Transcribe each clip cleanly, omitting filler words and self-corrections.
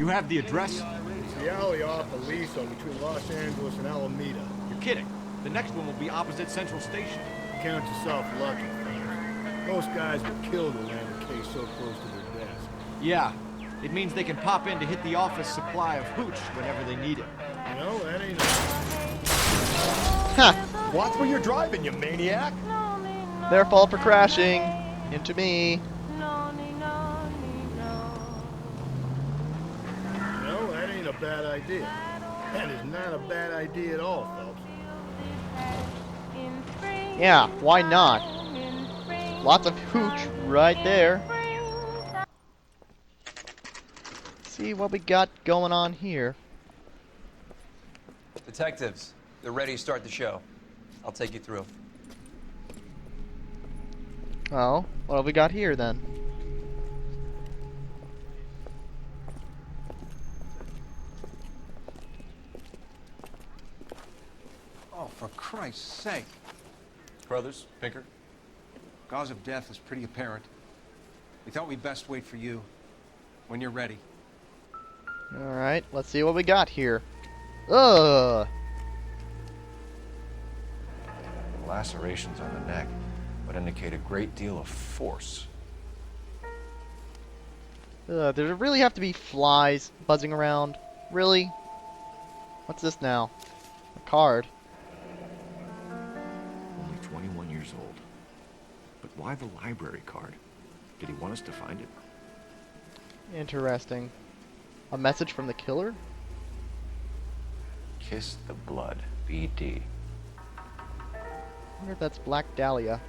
You have the address? It's the alley off Aliso between Los Angeles and Alameda. You're kidding. The next one will be opposite Central Station. Count yourself lucky. Most guys would kill to land a case so close to their desk. Yeah. It means they can pop in to hit the office supply of hooch whenever they need it. You know, that ain't... Ha! Watch where you're driving, you maniac! Their fault for crashing into me. You know, that ain't a bad idea. That is not a bad idea at all, Phelps. Yeah, why not? Lots of hooch right there. See what we got going on here. Detectives, they're ready to start the show. I'll take you through. Oh, what have we got here then? Oh, for Christ's sake. Brothers, Pinker. Cause of death is pretty apparent. We thought we'd best wait for you. When you're ready. Alright, let's see what we got here. Ugh! Lacerations on the neck would indicate a great deal of force. Does it really have to be flies buzzing around? Really? What's this now? A card. Only 21 years old. But why the library card? Did he want us to find it? Interesting. A message from the killer? Kiss the blood, BD. I wonder if that's Black Dahlia.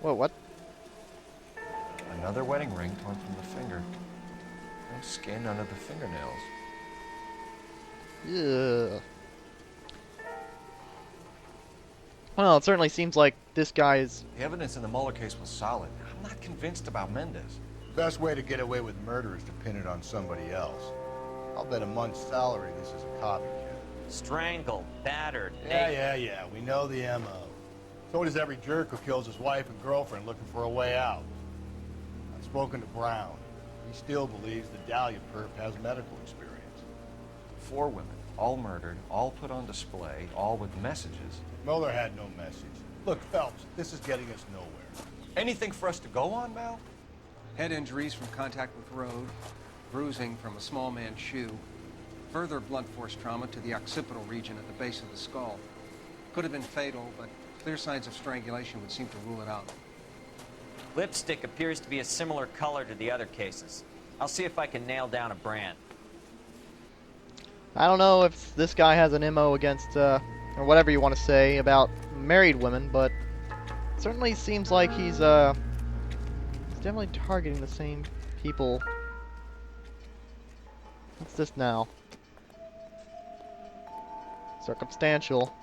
Whoa, what? Another wedding ring torn from the finger. No skin under the fingernails. Ugh. Well, it certainly seems like this guy is... The evidence in the Mueller case was solid. I'm not convinced about Mendez. Best way to get away with murder is to pin it on somebody else. I'll bet a month's salary this is a copycat. Strangled, battered, Yeah. We know the M.O. So does every jerk who kills his wife and girlfriend looking for a way out. I've spoken to Brown. He still believes the Dahlia perp has medical experience. 4 women, all murdered, all put on display, all with messages. Mueller had no message. Look, Phelps, this is getting us nowhere. Anything for us to go on, Mal? Head injuries from contact with road, bruising from a small man's shoe, further blunt force trauma to the occipital region at the base of the skull. Could have been fatal, but clear signs of strangulation would seem to rule it out. Lipstick appears to be a similar color to the other cases. I'll see if I can nail down a brand. I don't know if this guy has an MO against, or whatever you want to say about married women, but it certainly seems like he's definitely targeting the same people. What's this now? Circumstantial.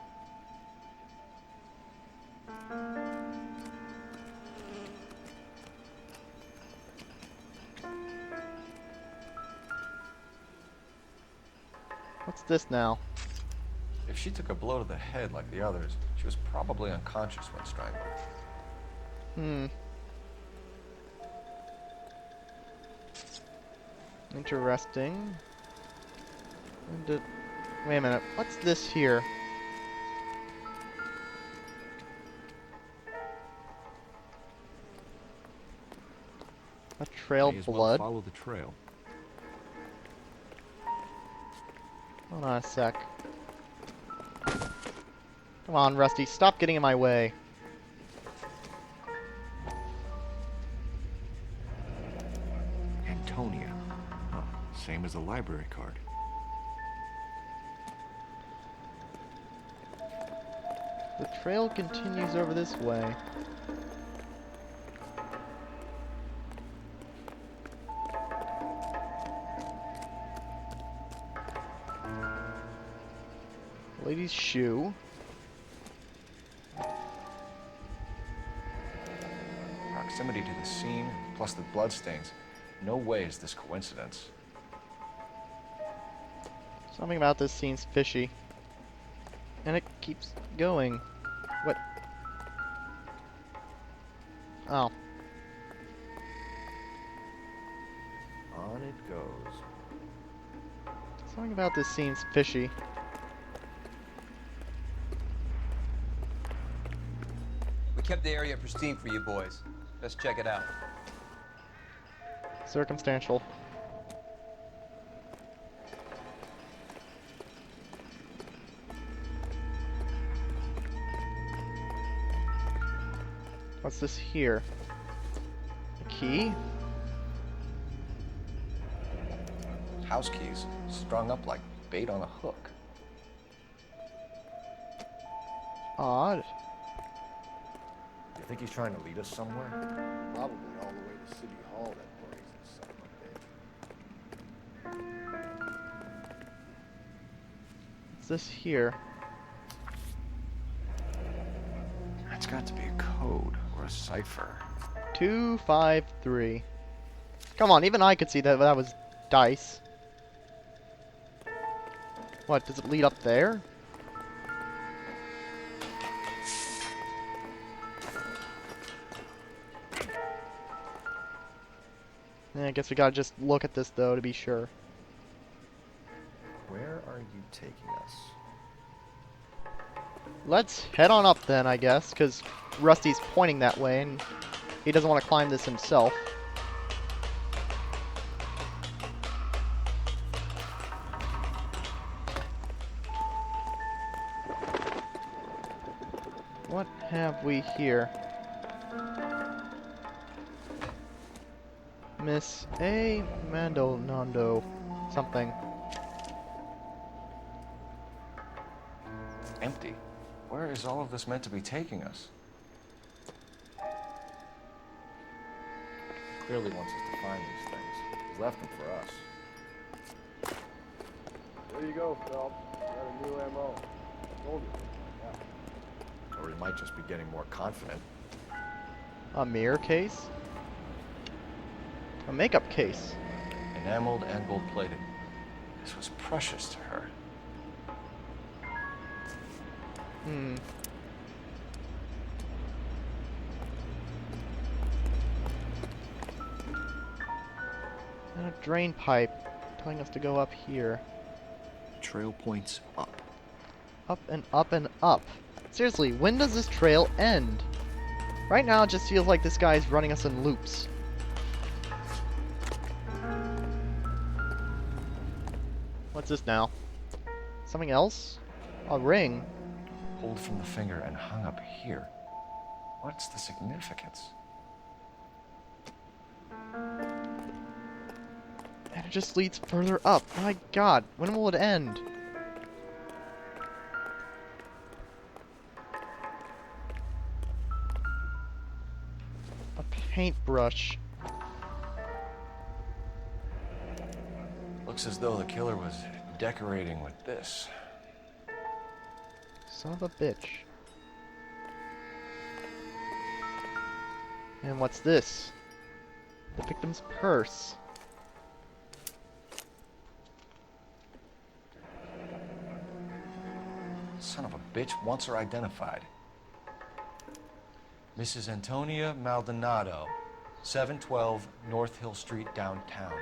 What's this now? If she took a blow to the head like the others, she was probably unconscious when strangled. Interesting. Wait a minute. What's this here? A trail May of as well blood. follow the trail. Hold on a sec. Come on, Rusty. Stop getting in my way. Antonia. Huh, same as the library card. The trail continues over this way. Lady's shoe. Proximity to the scene, plus the bloodstains. No way is this coincidence. Something about this seems fishy. And it keeps going. What? Oh. it goes. Something about this seems fishy. We kept the area pristine for you boys. Let's check it out. Circumstantial. What's this here? A key? House keys strung up like bait on a hook. Odd. You think he's trying to lead us somewhere? Probably all the way to City Hall, that brazen son of a bitch. What's this here? That's got to be a code or a cipher. 253. Come on, even I could see that that was dice. What, does it lead up there? Yeah, I guess we gotta just look at this though to be sure. Where are you taking us? Let's head on up then, I guess, because Rusty's pointing that way and he doesn't want to climb this himself. What have we here? Miss A. Maldonado something. Empty. Where is all of this meant to be taking us? Clearly wants us to find these things. He's left them for us. There you go, Phelps. Got a new MO. Told you. Yeah. Or he might just be getting more confident. A mirror case? A makeup case. Enameled and gold-plated. This was precious to her. Hmm. And a drain pipe telling us to go up here. Trail points up. Up and up and up. Seriously, when does this trail end? Right now it just feels like this guy's running us in loops. What's this now? Something else? A ring. Pulled from the finger and hung up here. What's the significance? And it just leads further up. My god, when will it end? A paintbrush. Looks as though the killer was decorating with this. Son of a bitch. And what's this? The victim's purse. Son of a bitch wants her identified. Mrs. Antonia Maldonado, 712 North Hill Street, downtown.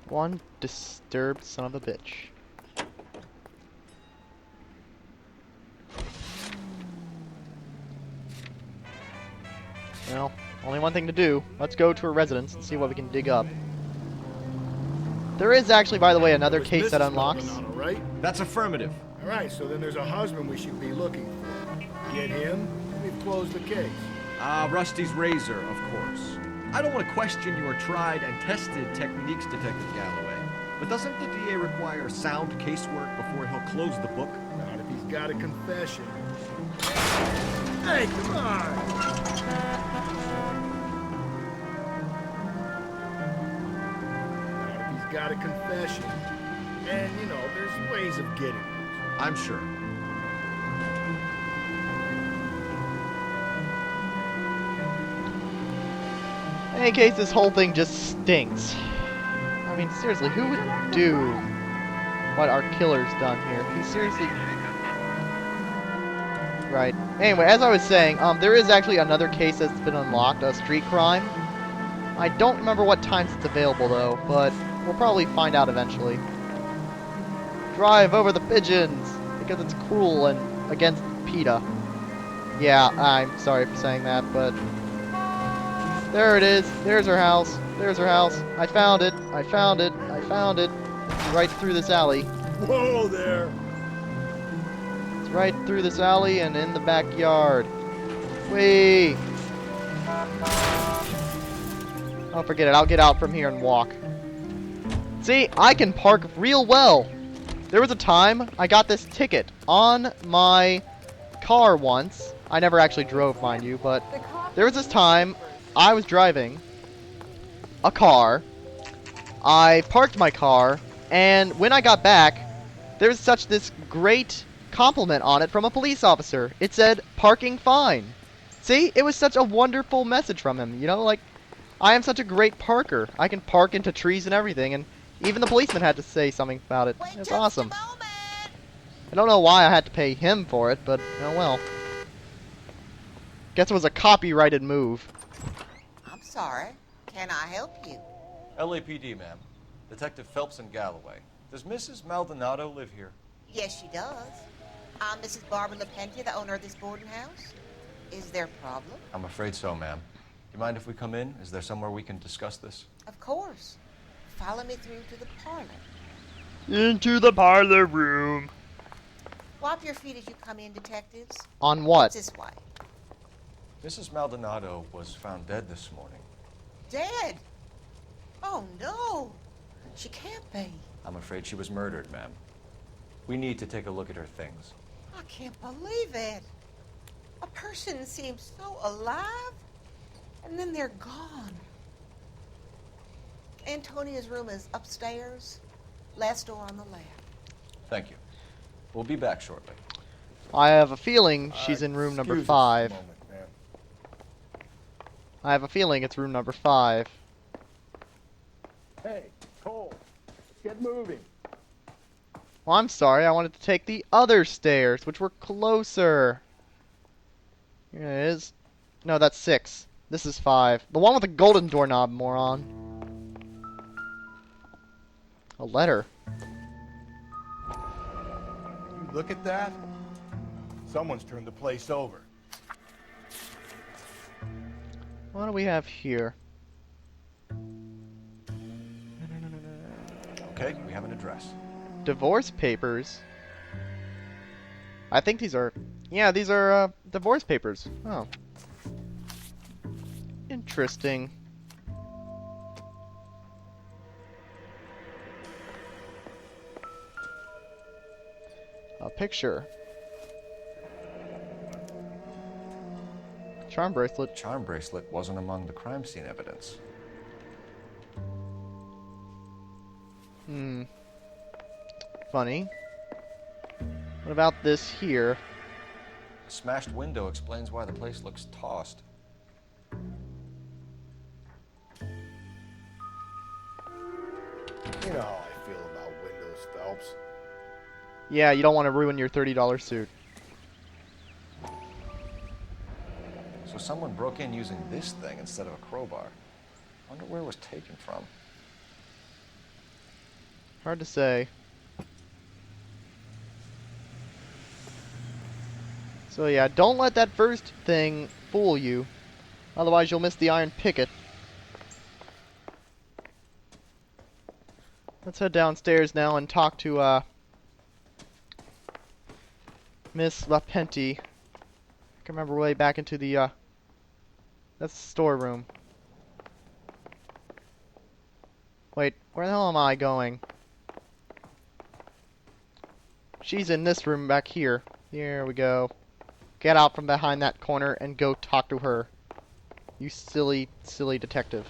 One disturbed son of a bitch. Well, only one thing to do. Let's go to her residence and see what we can dig up. There is actually, by the way, another was case that Mrs. unlocks. Maldonado, right? That's affirmative. All right, so then there's a husband we should be looking for. Get him, we've closed the case. Rusty's razor, of course. I don't want to question your tried and tested techniques, Detective Galloway, but doesn't the DA require sound casework before he'll close the book? Not if he's got a confession. Hey, come on! Not if he's got a confession. And, you know, there's ways of getting it. I'm sure. In any case, this whole thing just stinks. I I mean, seriously, who would do what our killer's done here? He seriously... Right. Anyway, as I was saying, there is actually another case that's been unlocked, a street crime. I don't remember what times it's available, though, but we'll probably find out eventually. Drive over the pigeons, because it's cruel and against PETA. Yeah, I'm sorry for saying that, but... There it is. There's her house. There's her house. I found it. I found it. I found it. It's right through this alley. Whoa there! It's right through this alley and in the backyard. Whee! Oh, forget it. I'll get out from here and walk. See, I can park real well. There was a time I got this ticket on my car once. I never actually drove, mind you, but there was this time I was driving a car. I parked my car, and when I got back, there was this great compliment on it from a police officer. It said, "Parking fine." See, it was such a wonderful message from him, you know, like, I am such a great parker. I can park into trees and everything, and even the policeman had to say something about it. It's awesome. I don't know why I had to pay him for it, but oh well. Guess it was a copyrighted move. I'm sorry. Can I help you? LAPD, ma'am. Detective Phelps and Galloway. Does Mrs. Maldonado live here? Yes, she does. I'm Mrs. Barbara LaPentia, the owner of this boarding house. Is there a problem? I'm afraid so, ma'am. Do you mind if we come in? Is there somewhere we can discuss this? Of course. Follow me through to the parlor. Into the parlor room. Wipe your feet as you come in, detectives. On what? This way. Mrs. Maldonado was found dead this morning. Dead? Oh, no. She can't be. I'm afraid she was murdered, ma'am. We need to take a look at her things. I can't believe it. A person seems so alive, and then they're gone. Antonia's room is upstairs, last door on the left. Thank you. We'll be back shortly. I have a feeling she's in room number 5. I have a feeling it's room number 5. Hey, Cole, get moving. Well, I'm sorry. I wanted to take the other stairs, which were closer. Here it is. No, that's 6. This is 5. The one with the golden doorknob, moron. A letter. You look at that? Someone's turned the place over. What do we have here? Okay, we have an address. Divorce papers? I think these are... Yeah, these are, divorce papers. Oh. Interesting. A picture. Charm bracelet. Charm bracelet wasn't among the crime scene evidence. Funny. What about this here? A smashed window explains why the place looks tossed. You know how I feel about windows, Phelps. Yeah, you don't want to ruin your $30 suit. So someone broke in using this thing instead of a crowbar. Wonder where it was taken from. Hard to say. So yeah, don't let that first thing fool you. Otherwise you'll miss the iron picket. Let's head downstairs now and talk to, Miss LaPenty. I can remember way back into the, that's the storeroom. Wait, where the hell am I going? She's in this room back here. Here we go. Get out from behind that corner and go talk to her. You silly, silly detective.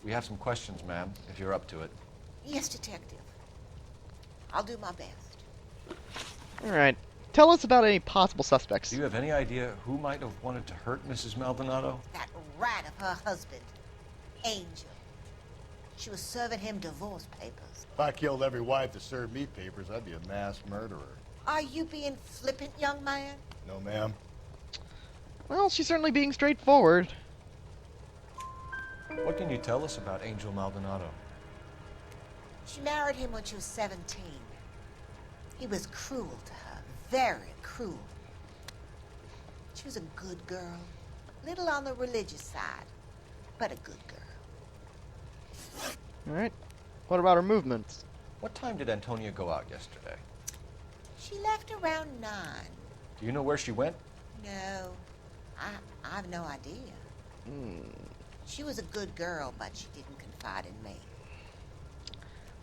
We have some questions, ma'am, if you're up to it. Yes, detective. I'll do my best. Alright. Tell us about any possible suspects. Do you have any idea who might have wanted to hurt Mrs. Maldonado? That rat of her husband, Angel. She was serving him divorce papers. If I killed every wife that served me papers, I'd be a mass murderer. Are you being flippant, young man? No, ma'am. Well, she's certainly being straightforward. What can you tell us about Angel Maldonado? She married him when she was 17. He was cruel to her, very cruel. She was a good girl, little on the religious side, but a good girl. Alright. What about her movements? What time did Antonia go out yesterday? She left around 9. Do you know where she went? No, I have no idea. She was a good girl, but she didn't confide in me.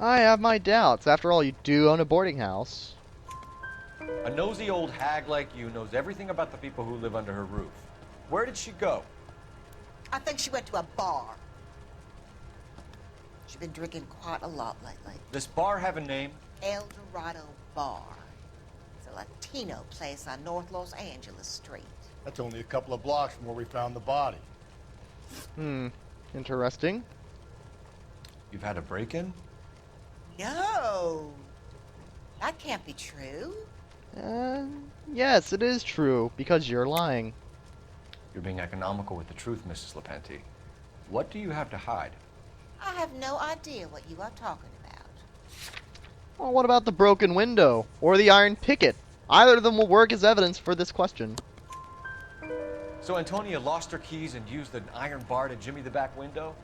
I have my doubts. After all, you do own a boarding house. A nosy old hag like you knows everything about the people who live under her roof. Where did she go? I think she went to a bar. She's been drinking quite a lot lately. This bar have a name? El Dorado Bar. It's a Latino place on North Los Angeles Street. That's only a couple of blocks from where we found the body. Interesting. You've had a break-in? No, that can't be true. Yes, it is true, because you're lying. You're being economical with the truth, Mrs. Lepenti. What do you have to hide? I have no idea what you are talking about. Well, what about the broken window? Or the iron picket? Either of them will work as evidence for this question. So Antonia lost her keys and used an iron bar to jimmy the back window?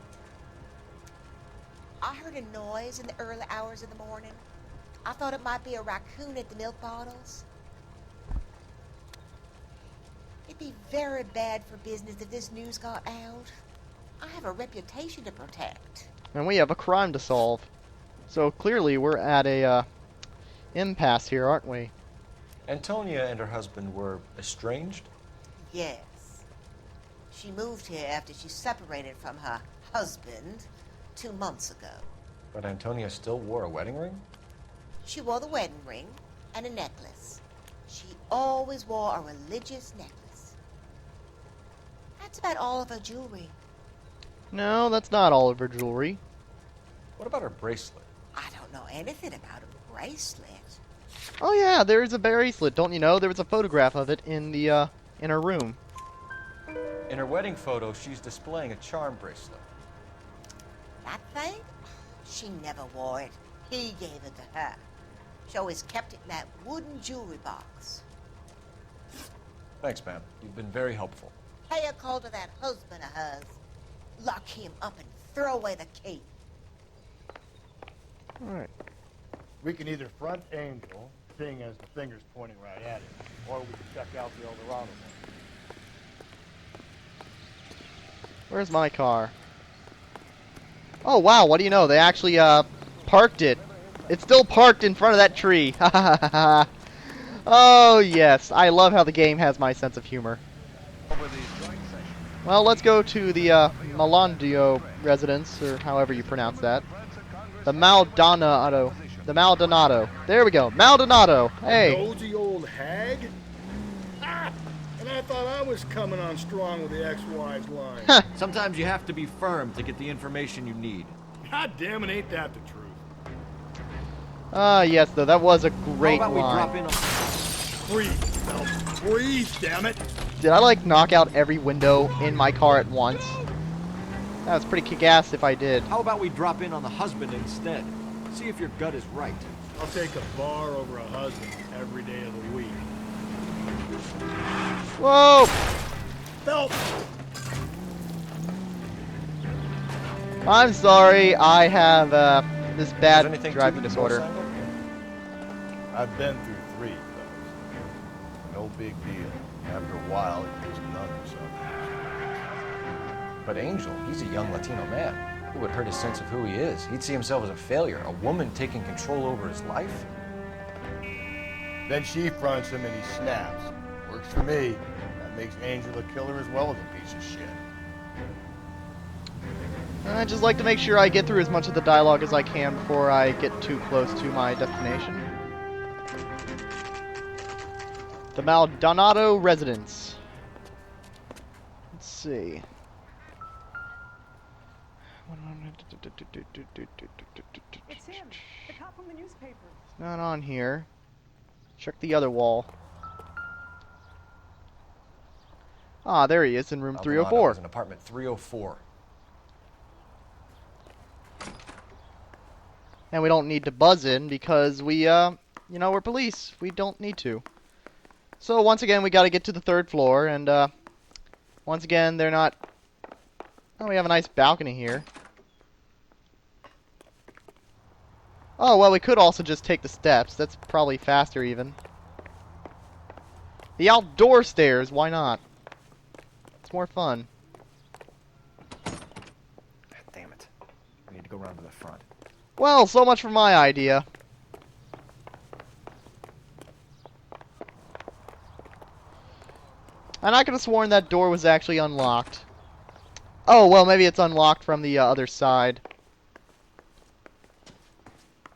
I heard a noise in the early hours of the morning. I thought it might be a raccoon at the milk bottles. It'd be very bad for business if this news got out. I have a reputation to protect. And we have a crime to solve. So clearly we're at a impasse here, aren't we? Antonia and her husband were estranged? Yes. She moved here after she separated from her husband 2 months ago. But Antonia still wore a wedding ring? She wore the wedding ring and a necklace. She always wore a religious necklace. That's about all of her jewelry. No, that's not all of her jewelry. What about her bracelet? I don't know anything about a bracelet. Oh yeah, there is a bracelet. Don't you know? There was a photograph of it in the in her room. In her wedding photo, she's displaying a charm bracelet. That thing? She never wore it. He gave it to her. She always kept it in that wooden jewelry box. Thanks, ma'am. You've been very helpful. Pay a call to that husband of hers. Lock him up and throw away the key. Alright. We can either front Angel, seeing as the finger's pointing right at him, or we can check out the El Dorado one. Where's my car? Oh wow, what do you know? They actually parked it. It's still parked in front of that tree. Oh yes, I love how the game has my sense of humor. Well, let's go to the Malandio residence, or however you pronounce that. The Maldonado. The Maldonado. There we go. Maldonado. Hey. Nosy old hag? Ah! And I thought I was coming on strong with the ex-wife's line. Sometimes you have to be firm to get the information you need. God damn it, ain't that the truth? Ah, yes, though. That was a great How about we drop line. in on... Breathe, Phelps. Breathe, damn it. Did I, like, knock out every window in my car at once? That was pretty kick-ass if I did. How about we drop in on the husband instead? See if your gut is right. I'll take a bar over a husband every day of the week. Whoa! Phelps! I'm sorry, I have this Is bad anything to driving the disorder. divorce angle? I've been through 3, fellas. No big deal. After a while, it gets none or something. But Angel, he's a young Latino man. It would hurt his sense of who he is. He'd see himself as a failure, a woman taking control over his life. Then she fronts him and he snaps. Works for me. That makes Angel a killer as well as a piece of shit. I just like to make sure I get through as much of the dialogue as I can before I get too close to my destination. The Maldonado residence. Let's see. It's him, the cop from the newspaper. It's not on here. Check the other wall. Ah, there he is in room Maldonado 304. is in apartment 304. And we don't need to buzz in because we, you know, we're police. We don't need to. So once again, we got to get to the 3rd floor, and once again, they're not. Oh, we have a nice balcony here. Oh, well, we could also just take the steps. That's probably faster, even. The outdoor stairs, why not? It's more fun. Damn it. We need to go around to the front. Well, so much for my idea. And I could have sworn that door was actually unlocked. Oh, well, maybe it's unlocked from the other side.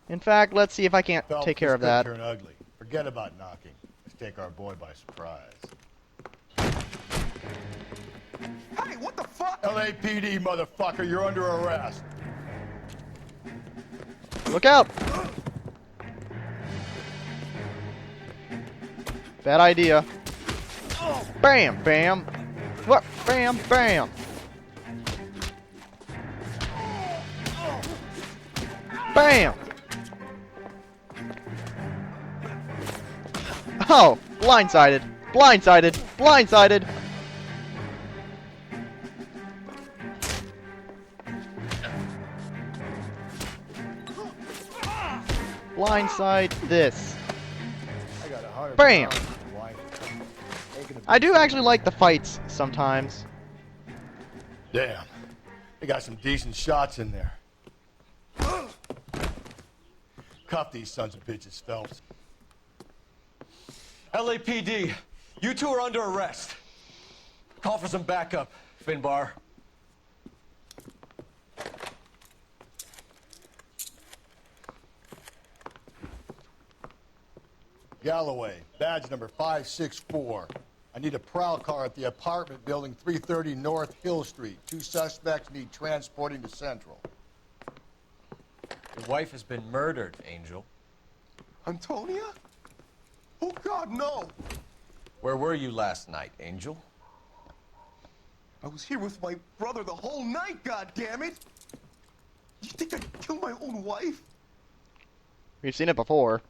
In fact, let's see if I can't Phelps, take care this of that. could turn ugly. Forget about knocking. Let's take our boy by surprise. Hey, what the fuck? LAPD, motherfucker, you're under arrest. Look out! Bad idea. Bam, bam. What? Bam, bam. Bam! Oh, blindsided. Blindsided. Blindsided. Blindside this. I got 100 Bam! pounds of wife. I do actually like the fights sometimes. Damn. They got some decent shots in there. Cuff these sons of bitches, Phelps. LAPD, you two are under arrest. Call for some backup, Finbar. Galloway, badge number 564. I need a prowl car at the apartment building 330 North Hill Street. 2 suspects need transporting to Central. Your wife has been murdered, Angel. Antonia? Oh, God, no! Where were you last night, Angel? I was here with my brother the whole night, goddammit! You think I'd kill my own wife? We've seen it before.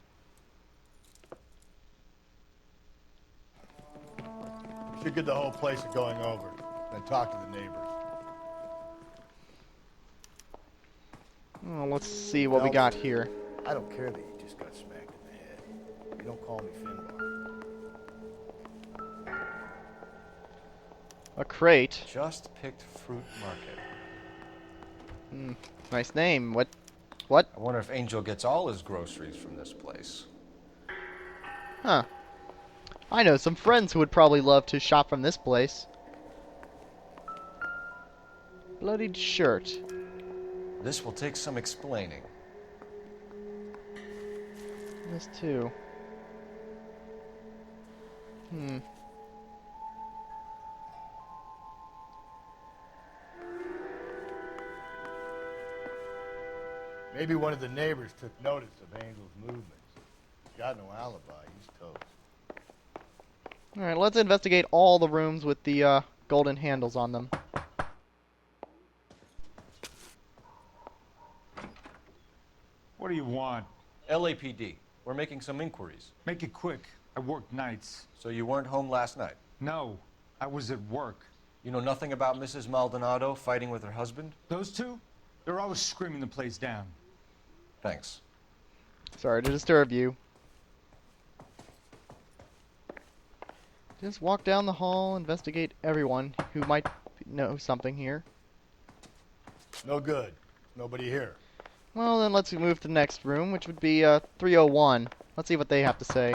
We should get the whole place going over, then talk to the neighbors. Oh, let's see what we got here. I don't care that you just got smacked in the head. You don't call me Finbar. A crate. Just picked Fruit Market. Nice name. What? What? I wonder if Angel gets all his groceries from this place. Huh. I know some friends who would probably love to shop from this place. Bloodied shirt. This will take some explaining. This too. Maybe one of the neighbors took notice of Angel's movements. He's got no alibi. He's toast. Alright, let's investigate all the rooms with the golden handles on them. What do you want? LAPD, we're making some inquiries. Make it quick. I work nights. So you weren't home last night? No, I was at work. You know nothing about Mrs. Maldonado fighting with her husband? Those two? They're always screaming the place down. Thanks. Sorry to disturb you. Just walk down the hall, investigate everyone who might know something here. No good. Nobody here. Well, then let's move to the next room, which would be 301. Let's see what they have to say.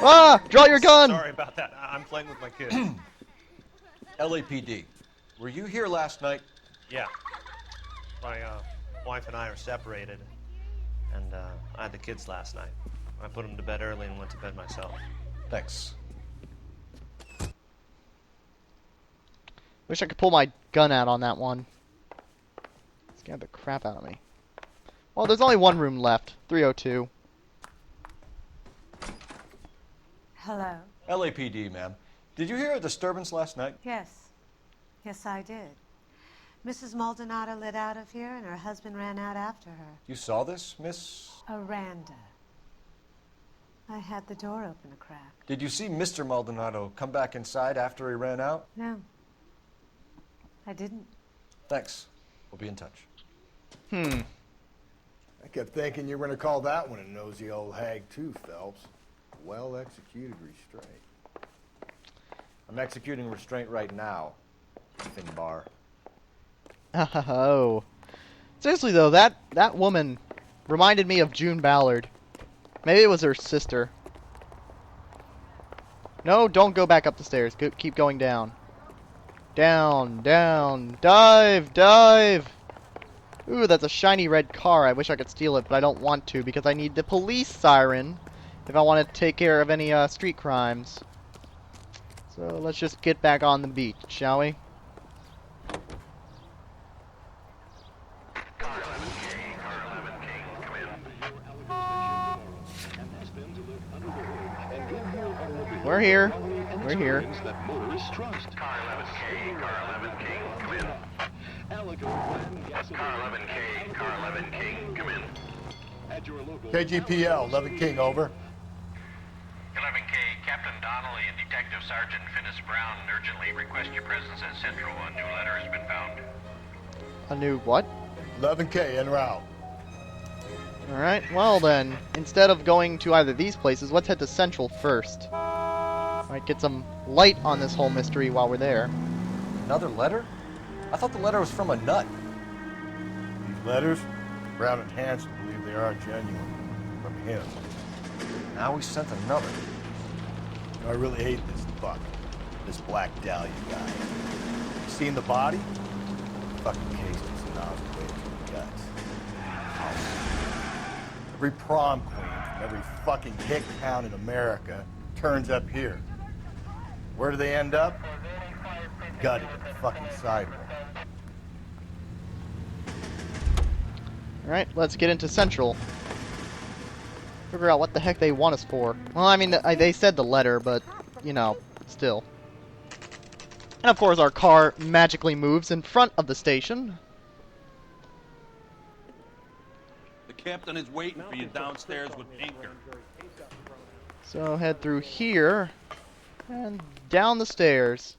Ah! Draw your gun! Sorry about that. I'm playing with my kid. LAPD, were you here last night? Yeah. My wife and I are separated, and I had the kids last night. I put them to bed early and went to bed myself. Thanks. Wish I could pull my gun out on that one. Scared the crap out of me. Well, there's only one room left. 302. Hello. LAPD, ma'am. Did you hear a disturbance last night? Yes. Yes, I did. Mrs. Maldonado lit out of here, and her husband ran out after her. You saw this, Miss? Aranda. I had the door open a crack. Did you see Mr. Maldonado come back inside after he ran out? No. I didn't. Thanks. We'll be in touch. I kept thinking you were going to call that one a nosy old hag too, Phelps. Well-executed restraint. I'm executing restraint right now, Thin Bar. Oh. Seriously though, that woman reminded me of June Ballard. Maybe it was her sister. No, don't go back up the stairs. Keep going down. Down, down, dive, dive! Ooh, that's a shiny red car. I wish I could steal it, but I don't want to because I need the police siren if I want to take care of any street crimes. So let's just get back on the beat, shall we? We're here. We're here. KGPL, 11 King, over. 11K, Captain Donnelly and Detective Sergeant Finnis Brown urgently request your presence at Central. A new letter has been found. A new what? 11K, en route. Alright, well then, instead of going to either of these places, let's head to Central first. Might get some light on this whole mystery while we're there. Another letter? I thought the letter was from a nut. These letters, Brown and Hanson believe they are genuine. From him. Now we sent another. You know, I really hate this fuck. This Black Dahlia guy. You seen the body? Fucking case was inaugurated to the guts. Every prom queen from every fucking hick town in America turns up here. Where do they end up? Gutted at the fucking sidewalk. Alright, let's get into Central. Figure out what the heck they want us for. Well, I mean, they said the letter, but, you know, still. And of course our car magically moves in front of the station. The captain is waiting for you downstairs with Pinker. So head through here and down the stairs.